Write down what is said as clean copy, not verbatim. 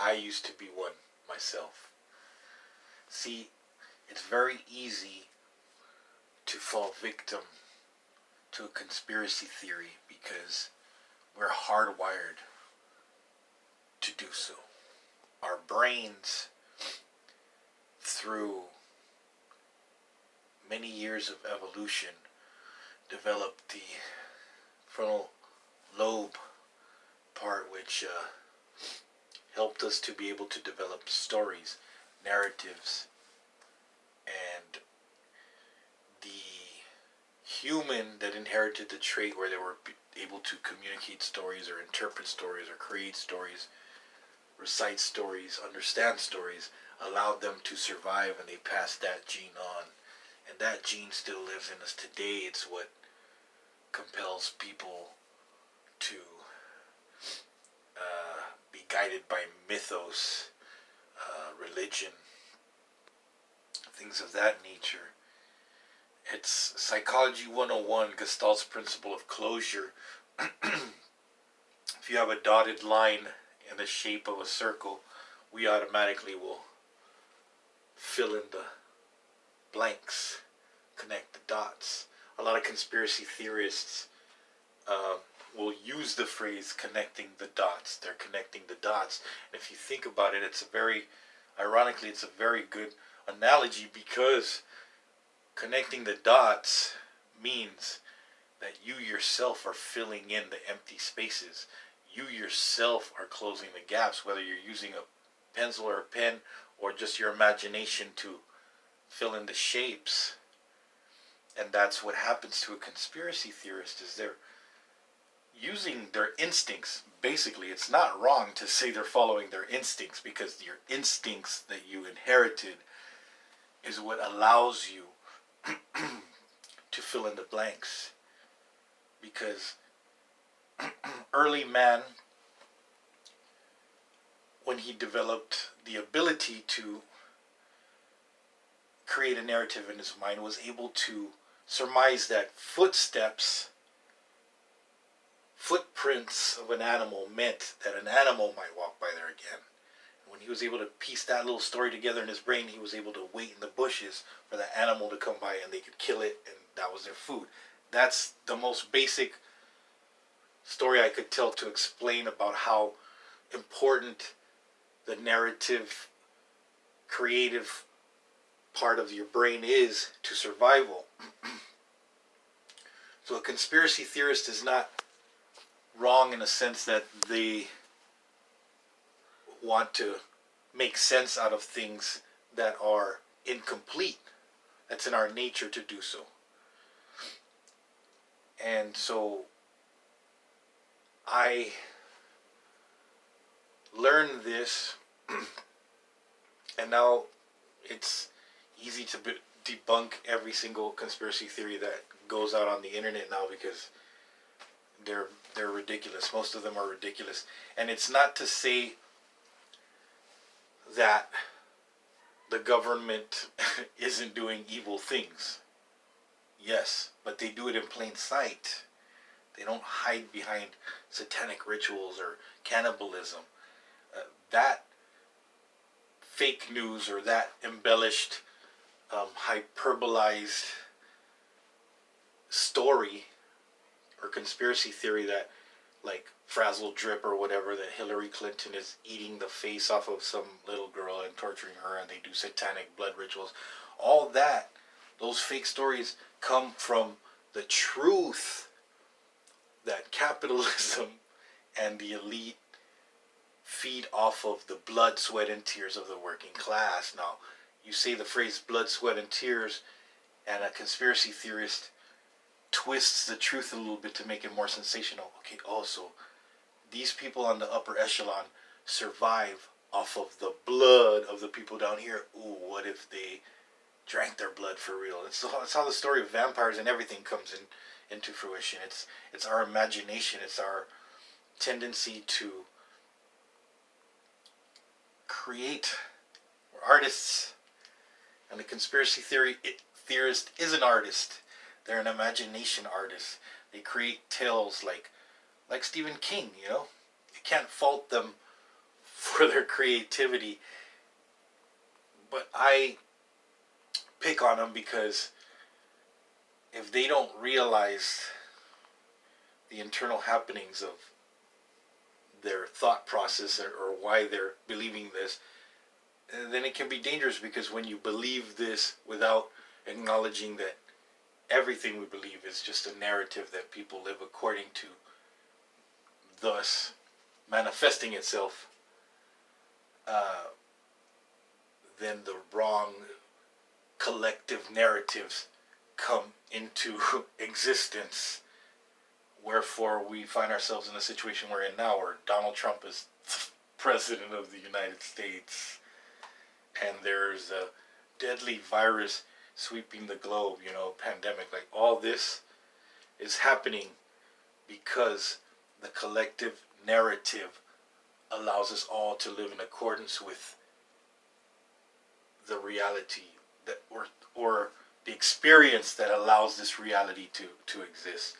I used to be one myself. See, it's very easy to fall victim to a conspiracy theory because we're hardwired to do so. Our brains, through many years of evolution, developed the frontal lobe part, which helped us to be able to develop stories, narratives, and the human that inherited the trait where they were able to communicate stories or interpret stories or create stories, recite stories, understand stories, allowed them to survive, and they passed that gene on. And that gene still lives in us today. It's what compels people to be guided by mythos, religion, things of that nature. It's Psychology 101, Gestalt's principle of closure. If you have a dotted line in the shape of a circle, we automatically will fill in the blanks, connect the dots. A lot of conspiracy theorists will use the phrase connecting the dots. They're connecting the dots. And if you think about it, ironically, it's a very good analogy, because connecting the dots means that you yourself are filling in the empty spaces. You yourself are closing the gaps, whether you're using a pencil or a pen or just your imagination to fill in the shapes. And that's what happens to a conspiracy theorist, is they're using their instincts. Basically, it's not wrong to say they're following their instincts, because your instincts that you inherited is what allows you to fill in the blanks. Because early man, when he developed the ability to create a narrative in his mind, was able to surmise that footprints of an animal meant that an animal might walk by there again. And when he was able to piece that little story together in his brain, he was able to wait in the bushes for the animal to come by and they could kill it, and that was their food. That's the most basic story I could tell to explain about how important the narrative, creative part of your brain is to survival. So a conspiracy theorist is not wrong in a sense that they want to make sense out of things that are incomplete. That's in our nature to do so. And so I learned this, and now it's easy to debunk every single conspiracy theory that goes out on the internet now, because they're ridiculous. Most of them are ridiculous. And it's not to say that the government isn't doing evil things. Yes, but they do it in plain sight. They don't hide behind satanic rituals or cannibalism. That fake news, or that embellished, hyperbolized story or conspiracy theory that, like Frazzle Drip or whatever, that Hillary Clinton is eating the face off of some little girl and torturing her, and they do satanic blood rituals. All that, those fake stories come from the truth that capitalism and the elite feed off of the blood, sweat, and tears of the working class. Now, you say the phrase blood, sweat, and tears, and a conspiracy theorist twists the truth a little bit to make it more sensational. Okay, also, these people on the upper echelon survive off of the blood of the people down here. Ooh, what if they drank their blood for real? It's how the story of vampires and everything comes into fruition. It's our imagination. It's our tendency to create. We're artists. And the conspiracy theorist is an artist. They're an imagination artist. They create tales like Stephen King, you know. You can't fault them for their creativity. But I pick on them because if they don't realize the internal happenings of their thought process or why they're believing this, then it can be dangerous, because when you believe this without acknowledging that everything we believe is just a narrative that people live according to, thus manifesting itself, then the wrong collective narratives come into existence. Wherefore we find ourselves in a situation we're in now, where Donald Trump is president of the United States, and there's a deadly virus sweeping the globe, pandemic. Like, all this is happening because the collective narrative allows us all to live in accordance with the reality that, or the experience that allows this reality to exist.